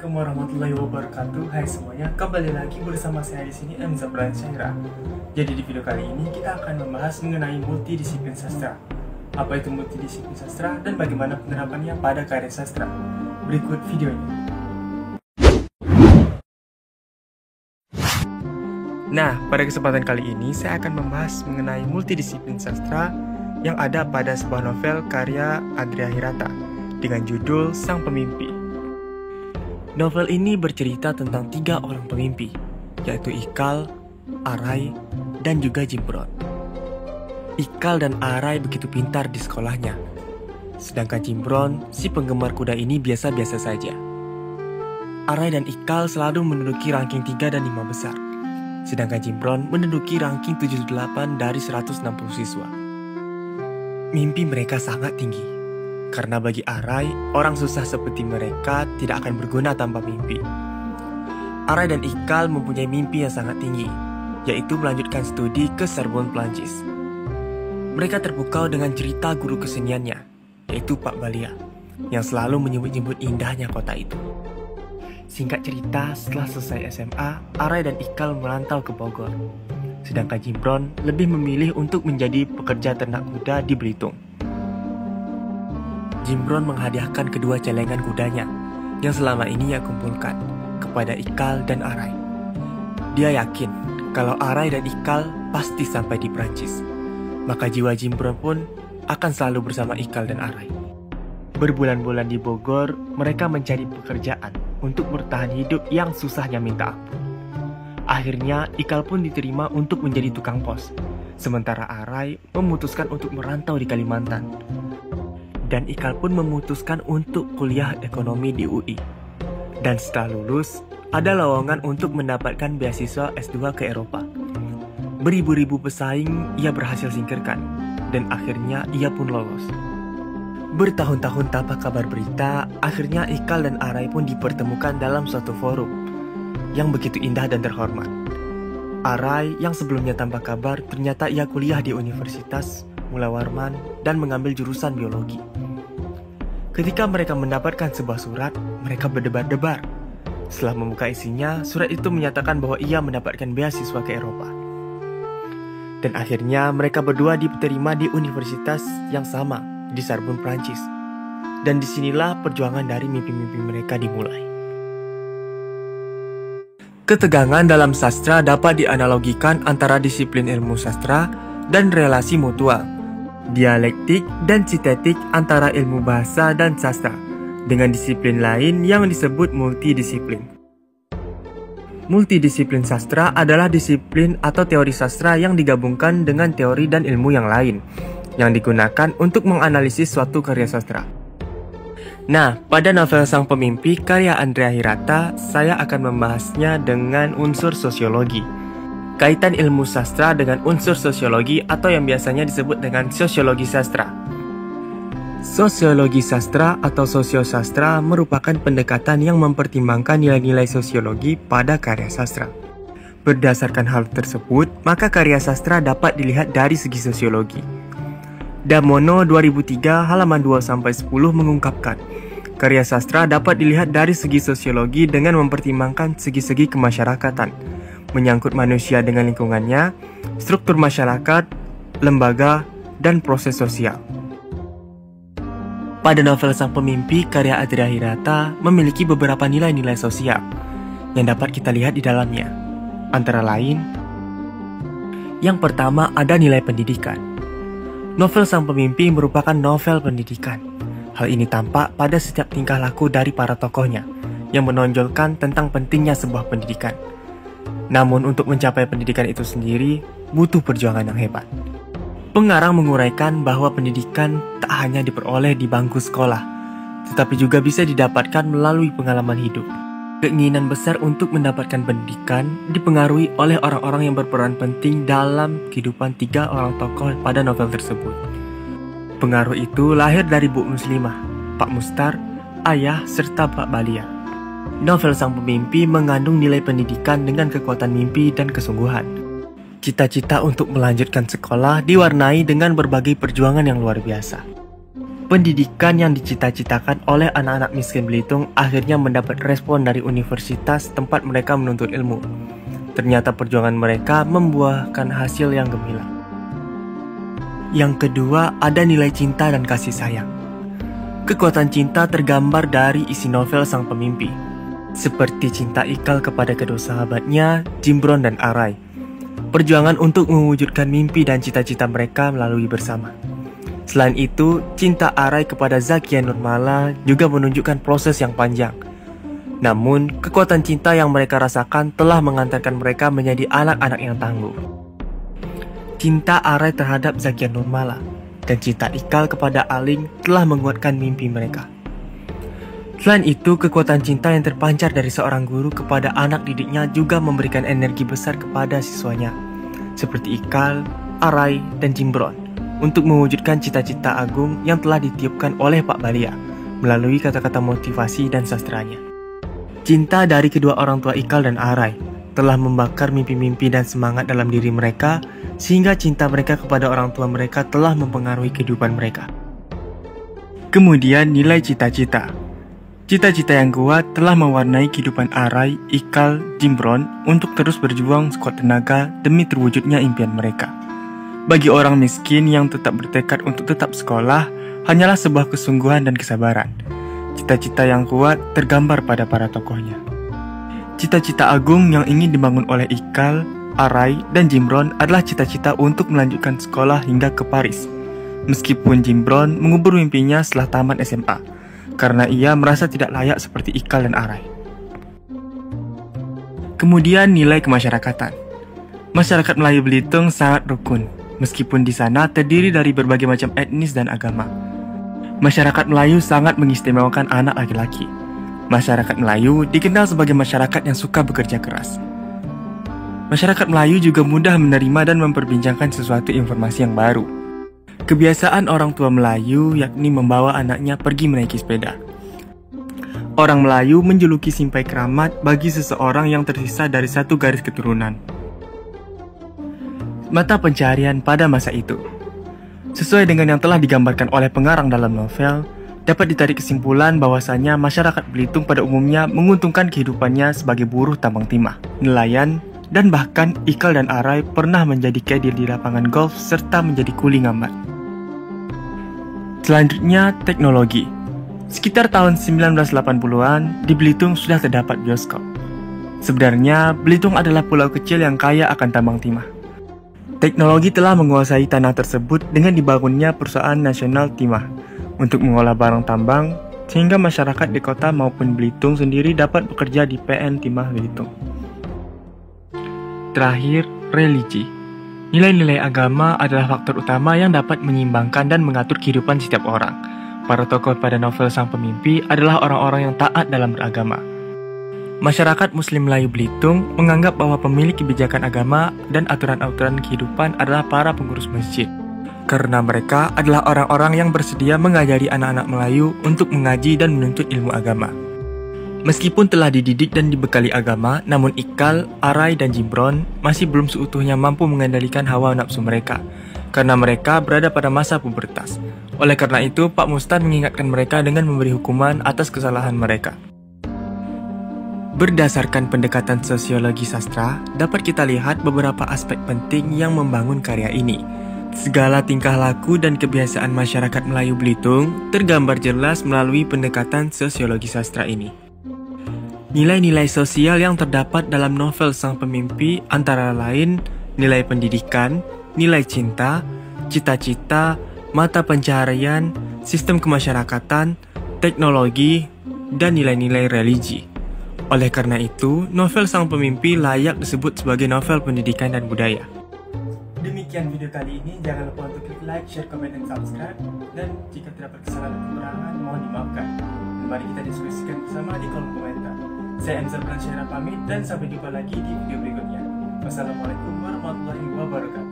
Assalamualaikum warahmatullahi wabarakatuh. Hai semuanya, kembali lagi bersama saya di sini M. Zabran Syaira. Jadi di video kali ini kita akan membahas mengenai multidisiplin sastra. Apa itu multidisiplin sastra dan bagaimana penerapannya pada karya sastra? Berikut videonya. Nah, pada kesempatan kali ini saya akan membahas mengenai multidisiplin sastra yang ada pada sebuah novel karya Andrea Hirata dengan judul Sang Pemimpi. Novel ini bercerita tentang 3 orang pemimpi, yaitu Ikal, Arai, dan juga Jimbron. Ikal dan Arai begitu pintar di sekolahnya, sedangkan Jimbron, si penggemar kuda ini biasa-biasa saja. Arai dan Ikal selalu menduduki ranking 3 dan 5 besar, sedangkan Jimbron menduduki ranking 78 dari 160 siswa. Mimpi mereka sangat tinggi. Karena bagi Arai, orang susah seperti mereka tidak akan berguna tanpa mimpi. Arai dan Ikal mempunyai mimpi yang sangat tinggi, yaitu melanjutkan studi ke Sorbonne, Prancis. Mereka terpukau dengan cerita guru keseniannya, yaitu Pak Balia, yang selalu menyebut-nyebut indahnya kota itu. Singkat cerita, setelah selesai SMA, Arai dan Ikal merantau ke Bogor. Sedangkan Jimbron lebih memilih untuk menjadi pekerja ternak kuda di Belitung. Jimbron menghadiahkan kedua celengan kudanya yang selama ini ia kumpulkan kepada Ikal dan Arai. Dia yakin kalau Arai dan Ikal pasti sampai di Prancis, maka jiwa Jimbron pun akan selalu bersama Ikal dan Arai. Berbulan-bulan di Bogor, mereka mencari pekerjaan untuk bertahan hidup yang susahnya minta ampun. Akhirnya Ikal pun diterima untuk menjadi tukang pos, sementara Arai memutuskan untuk merantau di Kalimantan. Dan Ikal pun memutuskan untuk kuliah ekonomi di UI. Dan setelah lulus, ada lowongan untuk mendapatkan beasiswa S2 ke Eropa. Beribu-ribu pesaing ia berhasil singkirkan, dan akhirnya ia pun lolos. Bertahun-tahun tanpa kabar berita, akhirnya Ikal dan Arai pun dipertemukan dalam suatu forum yang begitu indah dan terhormat. Arai yang sebelumnya tanpa kabar, ternyata ia kuliah di Universitas Mula Warman dan mengambil jurusan biologi. Ketika mereka mendapatkan sebuah surat, mereka berdebar-debar. Setelah membuka isinya, surat itu menyatakan bahwa ia mendapatkan beasiswa ke Eropa. Dan akhirnya mereka berdua diterima di universitas yang sama di Sorbonne, Prancis. Dan disinilah perjuangan dari mimpi-mimpi mereka dimulai. Ketegangan dalam sastra dapat dianalogikan antara disiplin ilmu sastra dan relasi mutual, dialektik dan sintetik antara ilmu bahasa dan sastra, dengan disiplin lain yang disebut multidisiplin. Multidisiplin sastra adalah disiplin atau teori sastra yang digabungkan dengan teori dan ilmu yang lain, yang digunakan untuk menganalisis suatu karya sastra. Nah, pada novel Sang Pemimpi karya Andrea Hirata, saya akan membahasnya dengan unsur sosiologi. Kaitan ilmu sastra dengan unsur sosiologi atau yang biasanya disebut dengan sosiologi sastra. Sosiologi sastra atau sosiosastra merupakan pendekatan yang mempertimbangkan nilai-nilai sosiologi pada karya sastra. Berdasarkan hal tersebut, maka karya sastra dapat dilihat dari segi sosiologi. Damono 2003 halaman 2-10 mengungkapkan, karya sastra dapat dilihat dari segi sosiologi dengan mempertimbangkan segi-segi kemasyarakatan, menyangkut manusia dengan lingkungannya, struktur masyarakat, lembaga, dan proses sosial. Pada novel Sang Pemimpi karya Andrea Hirata memiliki beberapa nilai-nilai sosial yang dapat kita lihat di dalamnya. Antara lain, yang pertama ada nilai pendidikan. Novel Sang Pemimpi merupakan novel pendidikan. Hal ini tampak pada setiap tingkah laku dari para tokohnya yang menonjolkan tentang pentingnya sebuah pendidikan. Namun untuk mencapai pendidikan itu sendiri butuh perjuangan yang hebat. Pengarang menguraikan bahwa pendidikan tak hanya diperoleh di bangku sekolah, tetapi juga bisa didapatkan melalui pengalaman hidup. Keinginan besar untuk mendapatkan pendidikan dipengaruhi oleh orang-orang yang berperan penting dalam kehidupan 3 orang tokoh pada novel tersebut. Pengaruh itu lahir dari Bu Muslimah, Pak Mustar, Ayah, serta Pak Balia. Novel Sang Pemimpi mengandung nilai pendidikan dengan kekuatan mimpi dan kesungguhan. Cita-cita untuk melanjutkan sekolah diwarnai dengan berbagai perjuangan yang luar biasa. Pendidikan yang dicita-citakan oleh anak-anak miskin Belitung akhirnya mendapat respon dari universitas tempat mereka menuntut ilmu. Ternyata perjuangan mereka membuahkan hasil yang gemilang. Yang kedua, ada nilai cinta dan kasih sayang. Kekuatan cinta tergambar dari isi novel sang pemimpi, seperti cinta Ikal kepada kedua sahabatnya, Jimbron dan Arai. Perjuangan untuk mewujudkan mimpi dan cita-cita mereka melalui bersama. Selain itu, cinta Arai kepada Zakia Nurmala juga menunjukkan proses yang panjang. Namun, kekuatan cinta yang mereka rasakan telah mengantarkan mereka menjadi anak-anak yang tangguh. Cinta Arai terhadap Zakia Nurmala dan cinta Ikal kepada Aling telah menguatkan mimpi mereka. Selain itu, kekuatan cinta yang terpancar dari seorang guru kepada anak didiknya juga memberikan energi besar kepada siswanya, seperti Ikal, Arai, dan Jimbron, untuk mewujudkan cita-cita agung yang telah ditiupkan oleh Pak Balia melalui kata-kata motivasi dan sastranya. Cinta dari kedua orang tua Ikal dan Arai telah membakar mimpi-mimpi dan semangat dalam diri mereka, sehingga cinta mereka kepada orang tua mereka telah mempengaruhi kehidupan mereka. Kemudian nilai cita-cita. Cita-cita yang kuat telah mewarnai kehidupan Arai, Ikal, Jimbron untuk terus berjuang sekuat tenaga demi terwujudnya impian mereka. Bagi orang miskin yang tetap bertekad untuk tetap sekolah, hanyalah sebuah kesungguhan dan kesabaran. Cita-cita yang kuat tergambar pada para tokohnya. Cita-cita agung yang ingin dibangun oleh Ikal, Arai, dan Jimbron adalah cita-cita untuk melanjutkan sekolah hingga ke Paris. Meskipun Jimbron mengubur mimpinya setelah tamat SMA, karena ia merasa tidak layak seperti Ikal dan Arai. Kemudian nilai kemasyarakatan. Masyarakat Melayu Belitung sangat rukun, meskipun di sana terdiri dari berbagai macam etnis dan agama. Masyarakat Melayu sangat mengistimewakan anak laki-laki. Masyarakat Melayu dikenal sebagai masyarakat yang suka bekerja keras. Masyarakat Melayu juga mudah menerima dan memperbincangkan sesuatu informasi yang baru. Kebiasaan orang tua Melayu yakni membawa anaknya pergi menaiki sepeda. Orang Melayu menjuluki simpai keramat bagi seseorang yang tersisa dari satu garis keturunan. Mata pencaharian pada masa itu. Sesuai dengan yang telah digambarkan oleh pengarang dalam novel, dapat ditarik kesimpulan bahwasanya masyarakat Belitung pada umumnya menguntungkan kehidupannya sebagai buruh tambang timah, nelayan, dan bahkan Ikal dan Arai pernah menjadi kadir di lapangan golf serta menjadi kuli ngambat. Selanjutnya, teknologi. Sekitar tahun 1980-an, di Belitung sudah terdapat bioskop. Sebenarnya, Belitung adalah pulau kecil yang kaya akan tambang timah. Teknologi telah menguasai tanah tersebut dengan dibangunnya perusahaan nasional timah untuk mengolah barang tambang, sehingga masyarakat di kota maupun Belitung sendiri dapat bekerja di PN Timah Belitung. Terakhir, religi. Nilai-nilai agama adalah faktor utama yang dapat menyeimbangkan dan mengatur kehidupan setiap orang. Para tokoh pada novel sang pemimpi adalah orang-orang yang taat dalam beragama. Masyarakat Muslim Melayu Belitung menganggap bahwa pemilik kebijakan agama dan aturan-aturan kehidupan adalah para pengurus masjid, karena mereka adalah orang-orang yang bersedia mengajari anak-anak Melayu untuk mengaji dan menuntut ilmu agama. Meskipun telah dididik dan dibekali agama, namun Ikal, Arai, dan Jimbron masih belum seutuhnya mampu mengendalikan hawa nafsu mereka, karena mereka berada pada masa pubertas. Oleh karena itu, Pak Mustan mengingatkan mereka dengan memberi hukuman atas kesalahan mereka. Berdasarkan pendekatan sosiologi sastra, dapat kita lihat beberapa aspek penting yang membangun karya ini. Segala tingkah laku dan kebiasaan masyarakat Melayu Belitung tergambar jelas melalui pendekatan sosiologi sastra ini. Nilai-nilai sosial yang terdapat dalam novel sang pemimpi antara lain nilai pendidikan, nilai cinta, cita-cita, mata pencaharian, sistem kemasyarakatan, teknologi, dan nilai-nilai religi. Oleh karena itu, novel sang pemimpi layak disebut sebagai novel pendidikan dan budaya. Demikian video kali ini, jangan lupa untuk klik like, share, komen, dan subscribe. Dan jika terdapat kesalahan atau kekurangan, mohon dimaafkan. Mari kita diskusikan bersama di kolom komentar. Saya Enzo Pransyara pamit dan sampai jumpa lagi di video berikutnya. Wassalamualaikum warahmatullahi wabarakatuh.